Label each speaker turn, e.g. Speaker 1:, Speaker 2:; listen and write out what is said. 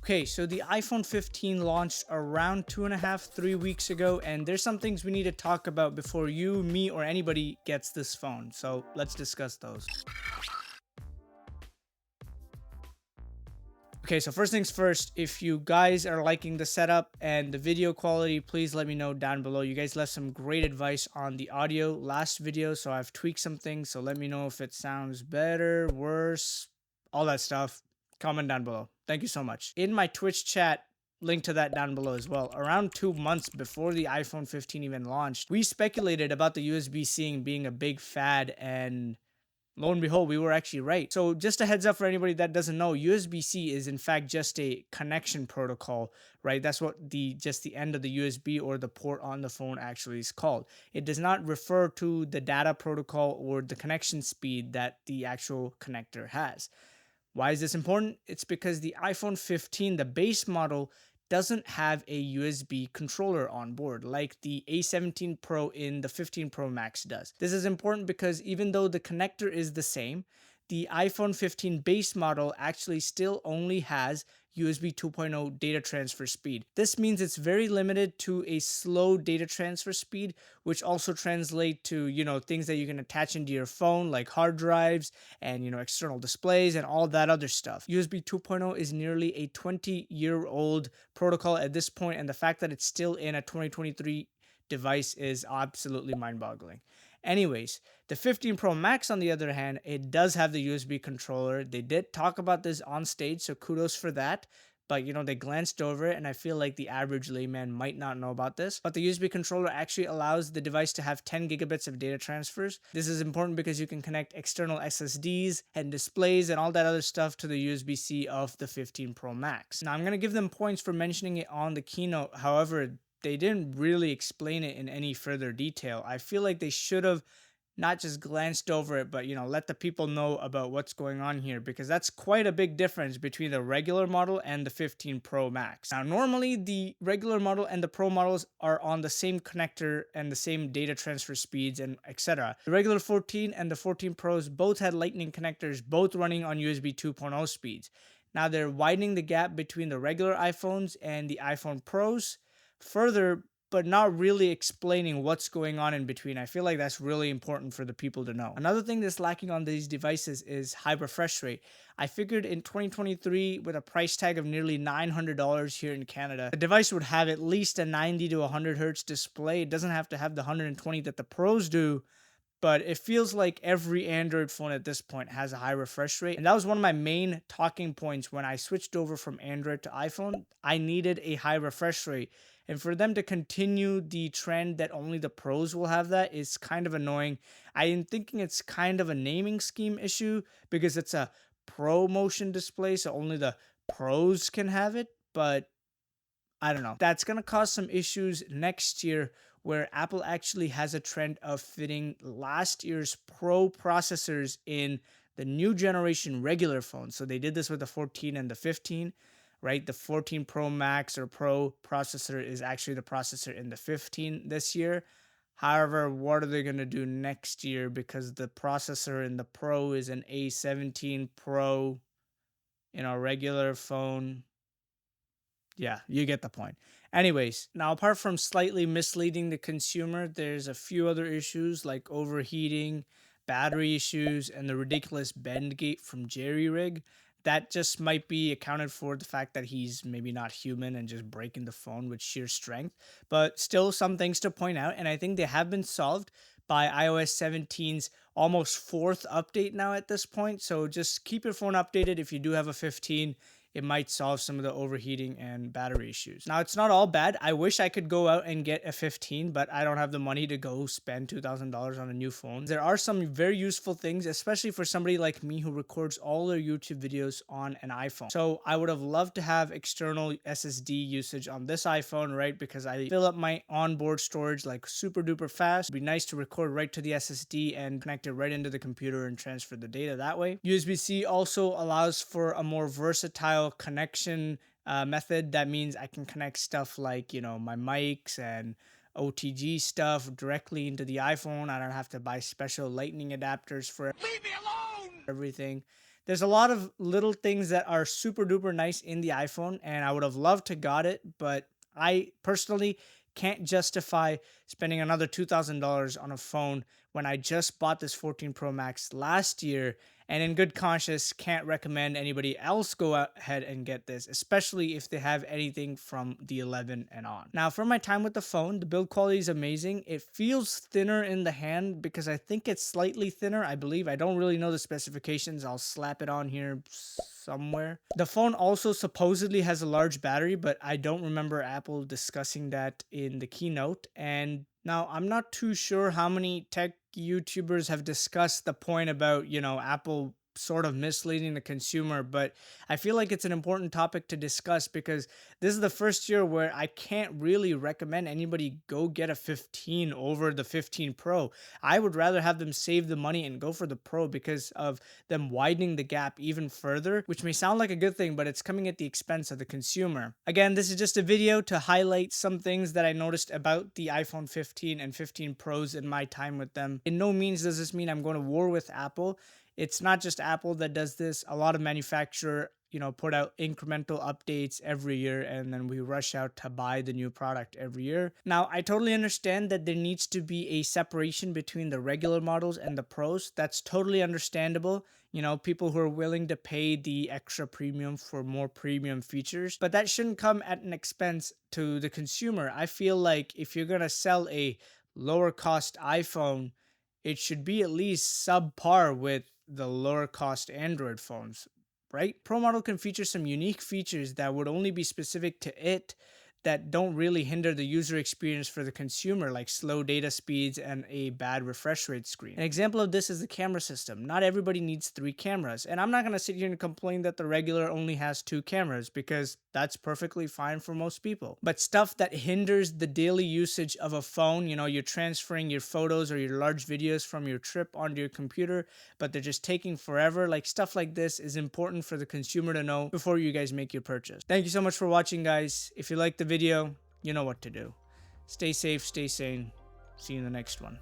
Speaker 1: Okay, so the iPhone 15 launched around 2.5, 3 weeks ago, and there's some things we need to talk about before you, me, or anybody gets this phone. So let's discuss those. Okay, so first things first, if you guys are liking the setup and the video quality, please let me know down below. You guys left some great advice on the audio last video, so I've tweaked some things. So let me know if it sounds better, worse, all that stuff. Comment down below. Thank you so much. In my Twitch chat, link to that down below as well. Around 2 months before the iPhone 15 even launched, we speculated about the USB-C being a big fad, and lo and behold, we were actually right. So just a heads up for anybody that doesn't know, USB-C is in fact just a connection protocol, right? That's what the end of the USB or the port on the phone actually is called. It does not refer to the data protocol or the connection speed that the actual connector has. Why is this important? It's because the iPhone 15, the base model, doesn't have a USB controller on board like the A17 Pro in the 15 Pro Max does. This is important because even though the connector is the same, the iPhone 15 base model actually still only has USB 2.0 data transfer speed. This means it's very limited to a slow data transfer speed, which also translate to, things that you can attach into your phone like hard drives and, external displays and all that other stuff. USB 2.0 is nearly a 20-year-old protocol at this point, and the fact that it's still in a 2023 device is absolutely mind-boggling. Anyways, the 15 Pro Max, on the other hand, it does have the USB controller. They did talk about this on stage, so kudos for that. But, they glanced over it, and I feel like the average layman might not know about this. But the USB controller actually allows the device to have 10 gigabits of data transfers. This is important because you can connect external SSDs and displays and all that other stuff to the USB-C of the 15 Pro Max. Now, I'm going to give them points for mentioning it on the keynote. However, they didn't really explain it in any further detail. I feel like they should have not just glanced over it, but, let the people know about what's going on here, because that's quite a big difference between the regular model and the 15 Pro Max. Now, normally the regular model and the Pro models are on the same connector and the same data transfer speeds and etc. The regular 14 and the 14 Pros both had Lightning connectors, both running on USB 2.0 speeds. Now they're widening the gap between the regular iPhones and the iPhone Pros further, but not really explaining what's going on in between. I feel like that's really important for the people to know. Another thing that's lacking on these devices is high refresh rate. I figured in 2023, with a price tag of nearly $900 here in Canada, the device would have at least a 90 to 100 hertz display. It doesn't have to have the 120 that the Pros do, but it feels like every Android phone at this point has a high refresh rate. And that was one of my main talking points when I switched over from Android to iPhone. I needed a high refresh rate. And for them to continue the trend that only the Pros will have that is kind of annoying. I am thinking it's kind of a naming scheme issue because it's a Pro motion display, so only the Pros can have it. But I don't know. That's going to cause some issues next year, where Apple actually has a trend of fitting last year's Pro processors in the new generation regular phones. So they did this with the 14 and the 15, right? The 14 Pro Max or Pro processor is actually the processor in the 15 this year. However, what are they going to do next year? Because the processor in the Pro is an A17 Pro in a regular phone. Yeah, you get the point. Anyways, now apart from slightly misleading the consumer, there's a few other issues like overheating, battery issues, and the ridiculous bend gate from Jerry Rig. That just might be accounted for the fact that he's maybe not human and just breaking the phone with sheer strength. But still some things to point out, and I think they have been solved by iOS 17's almost 4th update now at this point. So just keep your phone updated. If you do have a 15, it might solve some of the overheating and battery issues. Now, it's not all bad. I wish I could go out and get a 15, but I don't have the money to go spend $2,000 on a new phone. There are some very useful things, especially for somebody like me who records all their YouTube videos on an iPhone. So I would have loved to have external SSD usage on this iPhone, right? Because I fill up my onboard storage like super duper fast. It'd be nice to record right to the SSD and connect it right into the computer and transfer the data that way. USB-C also allows for a more versatile connection method. That means I can connect stuff like, my mics and OTG stuff directly into the iPhone. I don't have to buy special lightning adapters for everything. There's a lot of little things that are super duper nice in the iPhone, and I would have loved to got it, but I personally can't justify spending another $2,000 on a phone when I just bought this 14 Pro Max last year, and in good conscience can't recommend anybody else go ahead and get this, especially if they have anything from the 11 and on. Now, for my time with the phone, the build quality is amazing. It feels thinner in the hand because I think it's slightly thinner, I believe. I don't really know the specifications. I'll slap it on here somewhere. The phone also supposedly has a large battery, but I don't remember Apple discussing that in the keynote. And now I'm not too sure how many tech YouTubers have discussed the point about, Apple sort of misleading the consumer, but I feel like it's an important topic to discuss because this is the first year where I can't really recommend anybody go get a 15 over the 15 Pro. I would rather have them save the money and go for the Pro because of them widening the gap even further, which may sound like a good thing, but it's coming at the expense of the consumer. Again, this is just a video to highlight some things that I noticed about the iPhone 15 and 15 Pros in my time with them. In no means does this mean I'm going to war with Apple. It's not just Apple that does this. A lot of manufacturers, put out incremental updates every year, and then we rush out to buy the new product every year. Now, I totally understand that there needs to be a separation between the regular models and the Pros. That's totally understandable. People who are willing to pay the extra premium for more premium features, but that shouldn't come at an expense to the consumer. I feel like if you're going to sell a lower cost iPhone, it should be at least subpar with the lower cost Android phones, right? Pro model can feature some unique features that would only be specific to it, that don't really hinder the user experience for the consumer, like slow data speeds and a bad refresh rate screen. An example of this is the camera system. Not everybody needs 3 cameras, and I'm not going to sit here and complain that the regular only has 2 cameras because that's perfectly fine for most people. But stuff that hinders the daily usage of a phone, you're transferring your photos or your large videos from your trip onto your computer, but they're just taking forever, like stuff like this is important for the consumer to know before you guys make your purchase. Thank you so much for watching, guys. If you like the video, you know what to do. Stay safe, stay sane. See you in the next one.